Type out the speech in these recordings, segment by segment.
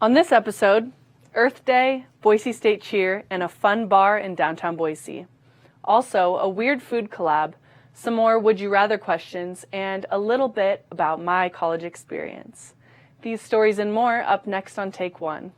On this episode, Earth Day, Boise State Cheer, and a fun bar in downtown Boise. Also, a weird food collab, some more Would You Rather questions, and a little bit about my college experience. These stories and more up next on Take One.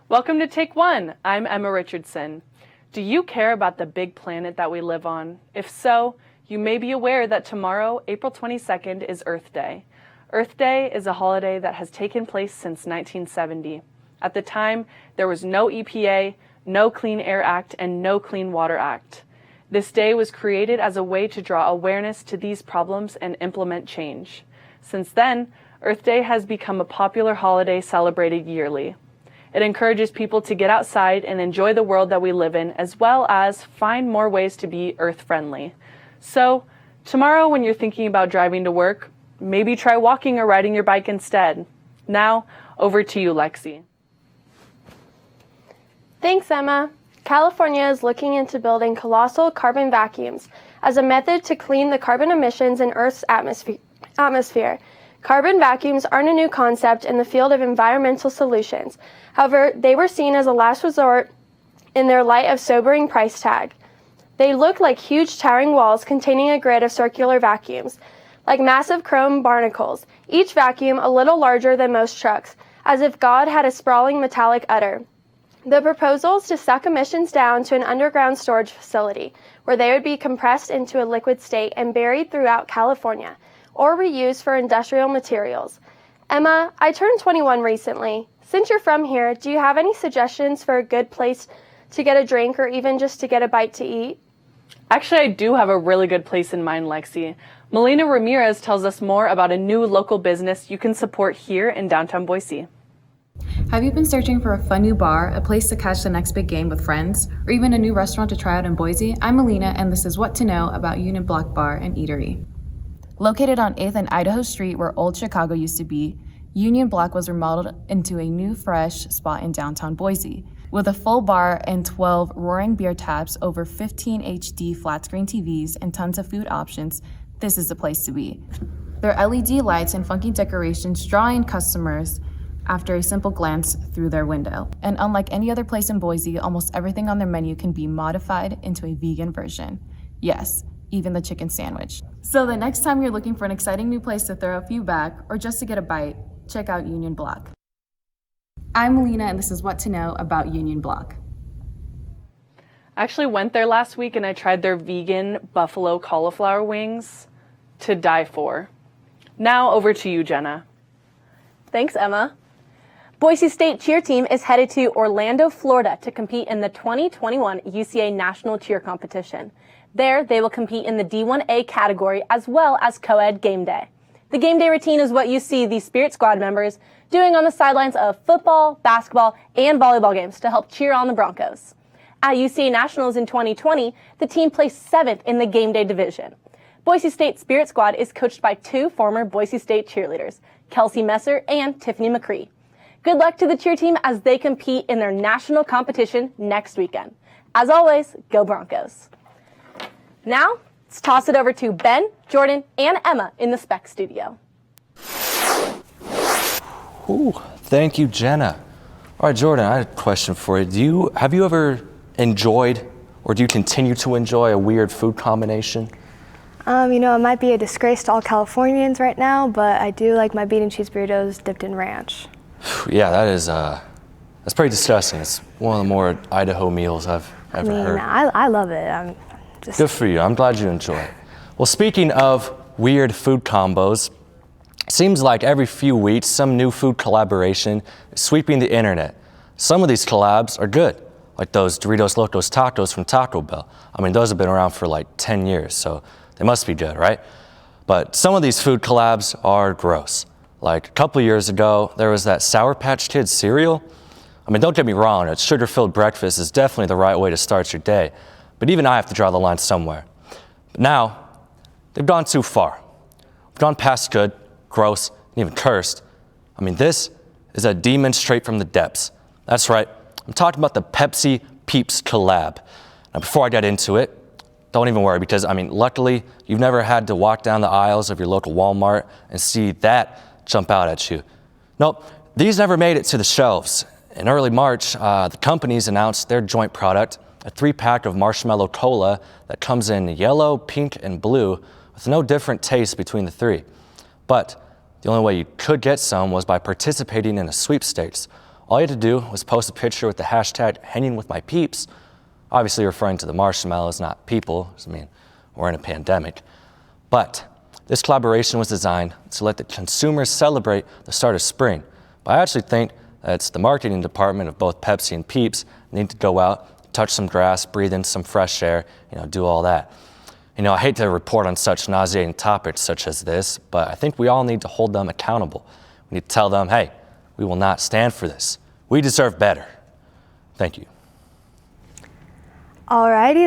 Welcome to Take One. I'm Emma Richardson. Do you care about the big planet that we live on? If so, you may be aware that tomorrow, April 22nd, is Earth Day. Earth Day is a holiday that has taken place since 1970. At the time, there was no EPA, no Clean Air Act, and no Clean Water Act. This day was created as a way to draw awareness to these problems and implement change. Since then, Earth Day has become a popular holiday celebrated yearly. It encourages people to get outside and enjoy the world that we live in, as well as find more ways to be earth-friendly. So, tomorrow when you're thinking about driving to work, maybe try walking or riding your bike instead. Now, over to you, Lexi. Thanks, Emma. California is looking into building colossal carbon vacuums as a method to clean the carbon emissions in Earth's atmosphere. Carbon vacuums aren't a new concept in the field of environmental solutions. However, they were seen as a last resort in their light of sobering price tag. They look like huge towering walls containing a grid of circular vacuums, like massive chrome barnacles, each vacuum a little larger than most trucks, as if God had a sprawling metallic udder. The proposal is to suck emissions down to an underground storage facility, where they would be compressed into a liquid state and buried throughout California, or reused for industrial materials. Emma, I turned 21 recently. Since you're from here, do you have any suggestions for a good place to get a drink or even just to get a bite to eat? Actually, I do have a really good place in mind, Lexi. Melina Ramirez tells us more about a new local business you can support here in downtown Boise. Have you been searching for a fun new bar, a place to catch the next big game with friends, or even a new restaurant to try out in Boise? I'm Melina, and this is what to know about Union Block Bar and Eatery. Located on 8th and Idaho Street, where Old Chicago used to be, Union Block was remodeled into a new, fresh spot in downtown Boise. With a full bar and 12 roaring beer taps, over 15 HD flat-screen TVs, and tons of food options, this is the place to be. Their LED lights and funky decorations draw in customers after a simple glance through their window. And unlike any other place in Boise, almost everything on their menu can be modified into a vegan version. Yes, even the chicken sandwich. So the next time you're looking for an exciting new place to throw a few back, or just to get a bite, check out Union Block. I'm Melina, and this is what to know about Union Block. I actually went there last week and I tried their vegan buffalo cauliflower wings to die for. Now over to you, Jenna. Thanks, Emma. Boise State cheer team is headed to Orlando, Florida to compete in the 2021 UCA National Cheer Competition. There, they will compete in the D1A category as well as co-ed game day. The game day routine is what you see the Spirit Squad members doing on the sidelines of football, basketball, and volleyball games to help cheer on the Broncos. At UCA Nationals in 2020, the team placed 7th in the game day division. Boise State Spirit Squad is coached by 2 former Boise State cheerleaders, Kelsey Messer and Tiffany McCree. Good luck to the cheer team as they compete in their national competition next weekend. As always, go Broncos. Now, let's toss it over to Ben, Jordan, and Emma in the Spec Studio. Ooh, thank you, Jenna. All right, Jordan, I had a question for you. Have you ever enjoyed, or do you continue to enjoy a weird food combination? It might be a disgrace to all Californians right now, but I do like my bean and cheese burritos dipped in ranch. Yeah, that's pretty disgusting. It's one of the more Idaho meals I've ever heard. I love it. Good for you. I'm glad you enjoy it. Well, speaking of weird food combos, it seems like every few weeks some new food collaboration is sweeping the internet. Some of these collabs are good, like those Doritos Locos Tacos from Taco Bell. I mean, those have been around for like 10 years, so they must be good, right? But some of these food collabs are gross. Like a couple years ago, there was that Sour Patch Kids cereal. I mean, don't get me wrong, a sugar-filled breakfast is definitely the right way to start your day. But even I have to draw the line somewhere. But now, they've gone too far. We've gone past good, gross, and even cursed. I mean, this is a demon straight from the depths. That's right, I'm talking about the Pepsi Peeps collab. Now, before I get into it, don't even worry because, luckily, you've never had to walk down the aisles of your local Walmart and see that jump out at you. Nope, these never made it to the shelves. In early March, the companies announced their joint product, a 3-pack of marshmallow cola that comes in yellow, pink, and blue with no different taste between the three. But the only way you could get some was by participating in a sweepstakes. All you had to do was post a picture with the hashtag hanging with my peeps, obviously referring to the marshmallows, not people. We're in a pandemic. But this collaboration was designed to let the consumers celebrate the start of spring. But I actually think that it's the marketing department of both Pepsi and Peeps need to go out, touch some grass, breathe in some fresh air, do all that. I hate to report on such nauseating topics such as this, but I think we all need to hold them accountable. We need to tell them, hey, we will not stand for this. We deserve better. Thank you. Alrighty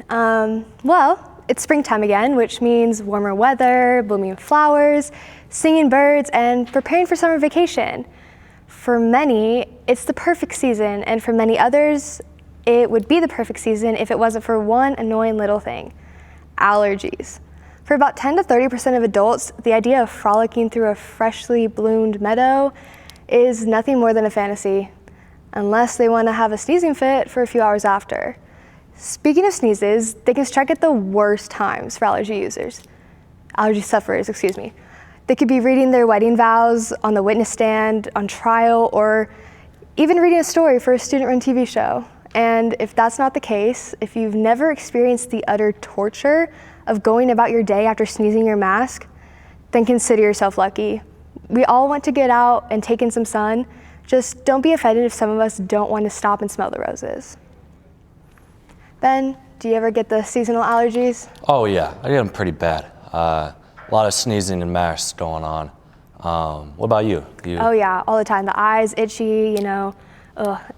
then. Well, it's springtime again, which means warmer weather, blooming flowers, singing birds, and preparing for summer vacation. For many, it's the perfect season, and for many others, it would be the perfect season if it wasn't for one annoying little thing: allergies. For about 10 to 30% of adults, the idea of frolicking through a freshly bloomed meadow is nothing more than a fantasy, unless they want to have a sneezing fit for a few hours after. Speaking of sneezes, they can strike at the worst times for allergy sufferers. They could be reading their wedding vows on the witness stand, on trial, or even reading a story for a student-run TV show. And if that's not the case, if you've never experienced the utter torture of going about your day after sneezing your mask, then consider yourself lucky. We all want to get out and take in some sun. Just don't be offended if some of us don't want to stop and smell the roses. Ben, do you ever get the seasonal allergies? Oh yeah, I get them pretty bad. A lot of sneezing and masks going on. What about you? Oh yeah, all the time. The eyes itchy, ugh.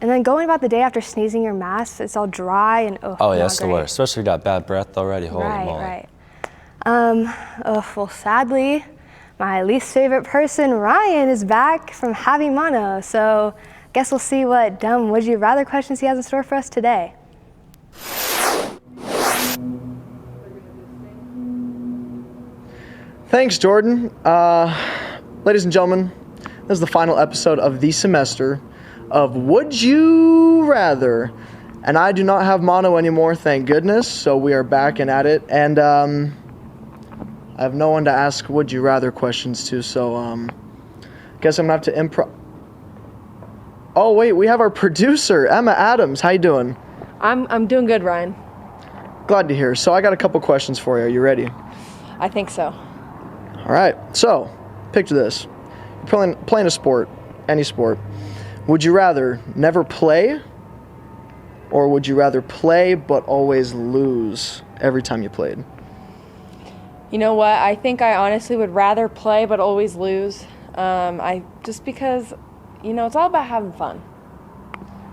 And then going about the day after sneezing your mask, it's all dry and ugh. Oh yeah, it's the worst. Especially if you got bad breath already. Holy moly. Right. Well, sadly, my least favorite person, Ryan, is back from having mono. So guess we'll see what dumb would you rather questions he has in store for us today. Thanks, Jordan. Ladies and gentlemen, this is the final episode of the semester of Would You Rather. And I do not have mono anymore, thank goodness, so we are back and at it. And I have no one to ask Would You Rather questions to, so guess I'm going to have to improv. Oh, wait, we have our producer, Emma Adams. How you doing? I'm doing good, Ryan. Glad to hear. So I got a couple questions for you. Are you ready? I think so. All right. So picture this. You're playing a sport, any sport. Would you rather never play, or would you rather play but always lose every time you played? You know what? I think I honestly would rather play but always lose. Just because, it's all about having fun.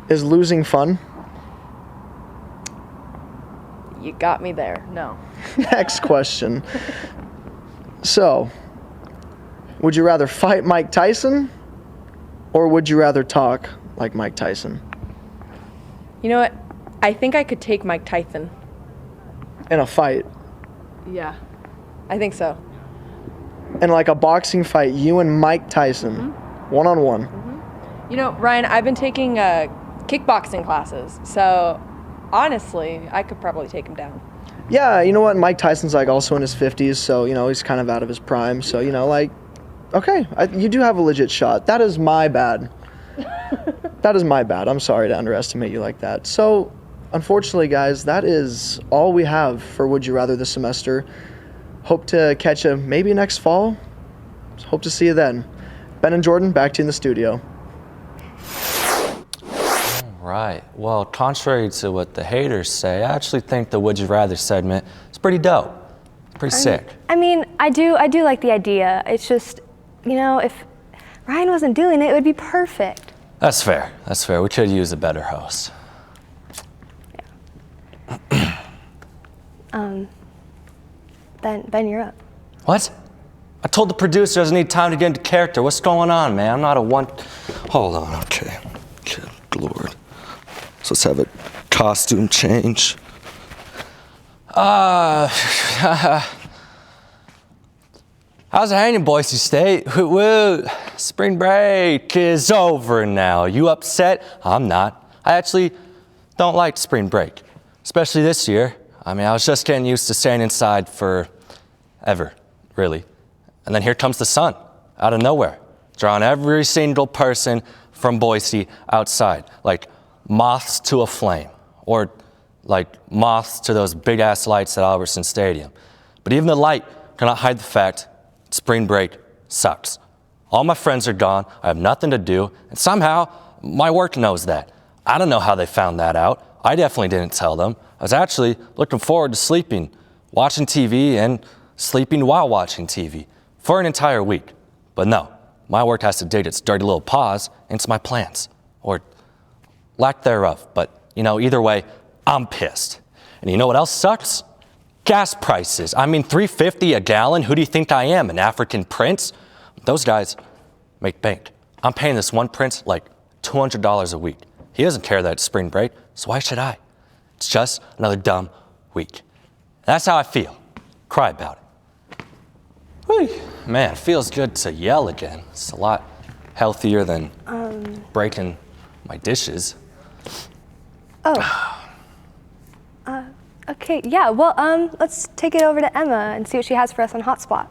Is losing fun? You got me there. No. Next question. So, would you rather fight Mike Tyson, or would you rather talk like Mike Tyson? You know what? I think I could take Mike Tyson. In a fight? Yeah. I think so. In like a boxing fight, you and Mike Tyson, one-on-one. Ryan, I've been taking kickboxing classes, so honestly, I could probably take him down. Yeah, you know what? Mike Tyson's like also in his 50s, so, he's kind of out of his prime. So, okay, you do have a legit shot. That is my bad. That is my bad. I'm sorry to underestimate you like that. So, unfortunately, guys, that is all we have for Would You Rather this semester. Hope to catch you maybe next fall. Hope to see you then. Ben and Jordan, back to you in the studio. Right. Well, contrary to what the haters say, I actually think the Would You Rather segment is pretty dope. Pretty sick. I do like the idea. It's just, if Ryan wasn't doing it, it would be perfect. That's fair. That's fair. We could use a better host. Ben, you're up. What? I told the producers I need time to get into character. What's going on, man? I'm not a one... Hold on, okay. Good Lord. So let's have a costume change. How's it hanging, Boise State? Woot woot. Spring break is over now. You upset? I'm not. I actually don't like spring break, especially this year. I mean, I was just getting used to staying inside forever, really. And then here comes the sun, out of nowhere, drawing every single person from Boise outside, like moths to a flame, or like moths to those big-ass lights at Albertson Stadium. But even the light cannot hide the fact spring break sucks. All my friends are gone, I have nothing to do, and somehow my work knows that. I don't know how they found that out. I definitely didn't tell them. I was actually looking forward to sleeping, watching TV, and sleeping while watching TV for an entire week. But no, my work has to dig its dirty little paws into my plans, or lack thereof. But, you know, either way, I'm pissed. And you know what else sucks? Gas prices. I mean, $3.50 a gallon. Who do you think I am, an African prince? Those guys make bank. I'm paying this one prince like $200 a week. He doesn't care that it's spring break, so why should I? It's just another dumb week. That's how I feel. Cry about it. Whew. Man, it feels good to yell again. It's a lot healthier than breaking my dishes. Okay, yeah, well, let's take it over to Emma and see what she has for us on Hotspot.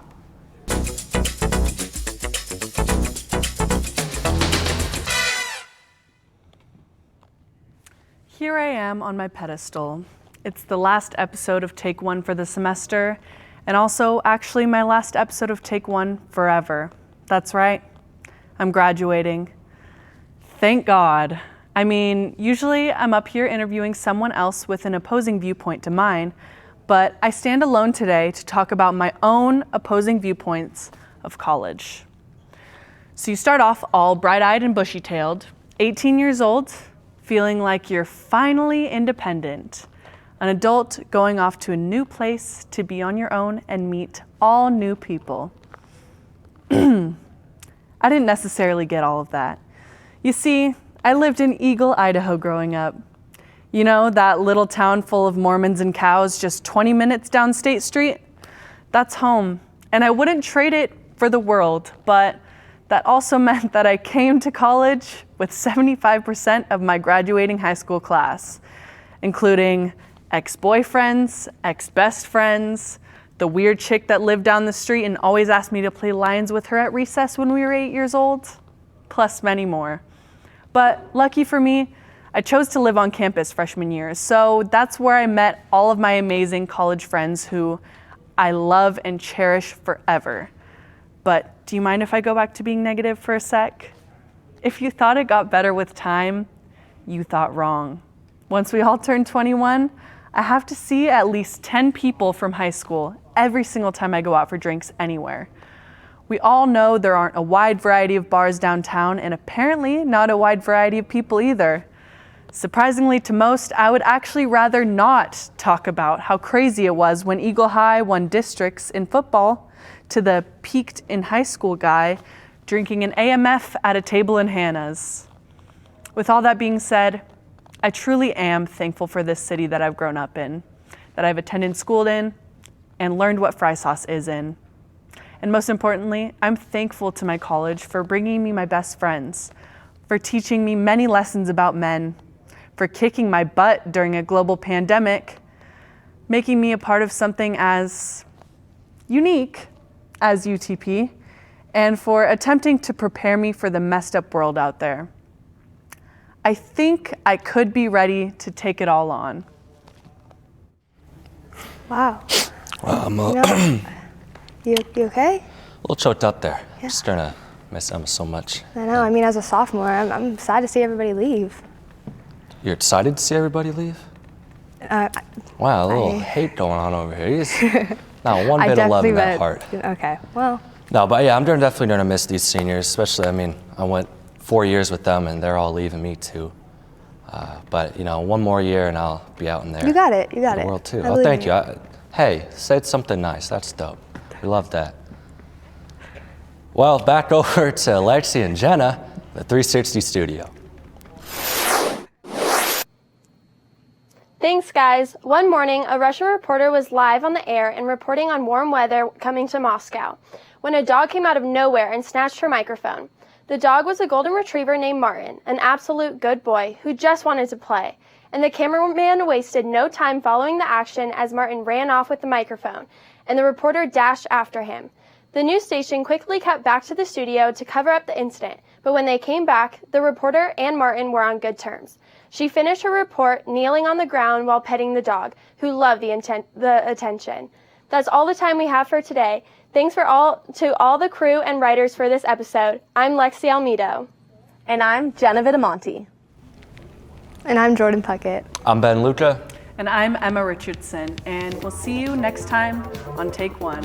Here I am on my pedestal. It's the last episode of Take One for the semester, and also actually my last episode of Take One forever. That's right, I'm graduating. Thank God. I mean, usually I'm up here interviewing someone else with an opposing viewpoint to mine, but I stand alone today to talk about my own opposing viewpoints of college. So you start off all bright-eyed and bushy-tailed, 18 years old, feeling like you're finally independent, an adult going off to a new place to be on your own and meet all new people. I didn't necessarily get all of that. You see, I lived in Eagle, Idaho growing up. You know, that little town full of Mormons and cows just 20 minutes down State Street? That's home, and I wouldn't trade it for the world, but that also meant that I came to college with 75% of my graduating high school class, including ex-boyfriends, ex-best friends, the weird chick that lived down the street and always asked me to play lions with her at recess when we were 8 years old, plus many more. But lucky for me, I chose to live on campus freshman year, so that's where I met all of my amazing college friends who I love and cherish forever. But do you mind if I go back to being negative for a sec? If you thought it got better with time, you thought wrong. Once we all turned 21, I have to see at least 10 people from high school every single time I go out for drinks anywhere. We all know there aren't a wide variety of bars downtown, and apparently not a wide variety of people either. Surprisingly to most, I would actually rather not talk about how crazy it was when Eagle High won districts in football to the peaked in high school guy drinking an AMF at a table in Hannah's. With all that being said, I truly am thankful for this city that I've grown up in, that I've attended school in, and learned what fry sauce is in. And most importantly, I'm thankful to my college for bringing me my best friends, for teaching me many lessons about men, for kicking my butt during a global pandemic, making me a part of something as unique as UTP, and for attempting to prepare me for the messed up world out there. I think I could be ready to take it all on. Wow. Well, You okay? a little choked up there. Yeah. Just gonna miss Emma so much. I know, I mean, as a sophomore, I'm sad to see everybody leave. You're excited to see everybody leave? Wow, a little hate going on over here. Not one bit of love in that heart. Okay, well. No, but yeah, I'm definitely gonna miss these seniors, especially, I mean, I went 4 years with them and they're all leaving me too. But you know, one more year and I'll be out in there. You got it, you got it. The world too. Oh, thank you. Hey, said something nice, that's dope. We love that. Well, back over to Lexi and Jenna, the 360 studio. Thanks, guys. One morning, a Russian reporter was live on the air and reporting on warm weather coming to Moscow when a dog came out of nowhere and snatched her microphone. The dog was a golden retriever named Martin, an absolute good boy who just wanted to play. And the cameraman wasted no time following the action as Martin ran off with the microphone, and the reporter dashed after him. The news station quickly cut back to the studio to cover up the incident, but when they came back, the reporter and Martin were on good terms. She finished her report kneeling on the ground while petting the dog, who loved the attention. That's all the time we have for today. Thanks to all the crew and writers for this episode. I'm Lexi Almedo. And I'm Jenna Vitamonte. And I'm Jordan Puckett. I'm Ben Luca. And I'm Emma Richardson, and we'll see you next time on Take One.